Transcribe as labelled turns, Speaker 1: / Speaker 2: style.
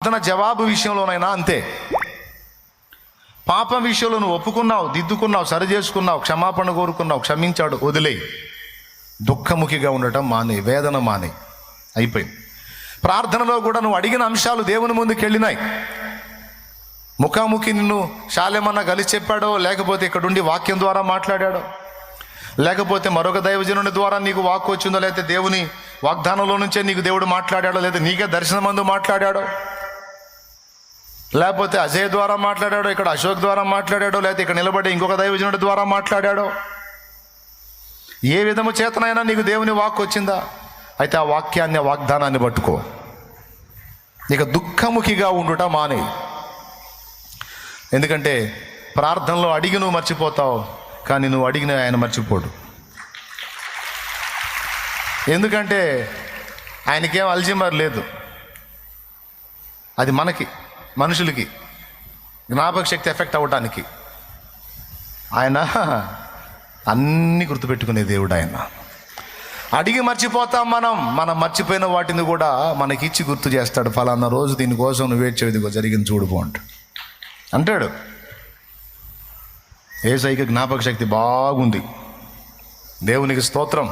Speaker 1: తన జవాబు విషయంలోనైనా అంతే. పాపం విషయంలో నువ్వు ఒప్పుకున్నావు, దిద్దుకున్నావు, సరి చేసుకున్నావు, క్షమాపణ కోరుకున్నావు, క్షమించాడు, వదిలేయి. దుఃఖముఖిగా ఉండటం మానే, వేదన మానే, అయిపోయింది. ప్రార్థనలో కూడా నువ్వు అడిగిన అంశాలు దేవుని ముందుకు వెళ్ళినాయి. ముఖాముఖి నిన్ను శాలేమన్నా కలిసి చెప్పాడో, లేకపోతే ఇక్కడుండి వాక్యం ద్వారా మాట్లాడాడో, లేకపోతే మరొక దైవజనుని ద్వారా నీకు వాక్కు వచ్చిందో, లేకపోతే దేవుని వాగ్దానంలో నుంచే నీకు దేవుడు మాట్లాడాడో, లేదా నీకే దర్శనమందు మాట్లాడాడో, లేకపోతే అజయ్ ద్వారా మాట్లాడాడో, ఇక్కడ అశోక్ ద్వారా మాట్లాడాడో, లేకపోతే ఇక్కడ నిలబడి ఇంకొక దైవజనుడి ద్వారా మాట్లాడాడో, ఏ విధము చేతనైనా నీకు దేవుని వాక్కు వచ్చిందా? అయితే ఆ వాక్యాన్ని, ఆ వాగ్దానాన్ని పట్టుకో. ఇక దుఃఖముఖిగా ఉండుట మానే. ఎందుకంటే ప్రార్థనలో అడిగి నువ్వు మర్చిపోతావు, కానీ నువ్వు అడిగిన ఆయన మర్చిపోడు. ఎందుకంటే ఆయనకేం అల్జీమర్ లేదు. అది మనకి, మనుషులకి జ్ఞాపక శక్తి ఎఫెక్ట్ అవ్వటానికి. ఆయన అన్నీ గుర్తుపెట్టుకునే దేవుడు. ఆయన అడిగి మర్చిపోతాం మనం మర్చిపోయిన వాటిని కూడా మనకిచ్చి గుర్తు చేస్తాడు. ఫలానా రోజు దీనికోసం నువ్వు వెయిట్ చేయదు, జరిగింది చూడుకో అంటాడు. యేసయ్యకి జ్ఞాపక శక్తి బాగుంది. దేవునికి స్తోత్రం.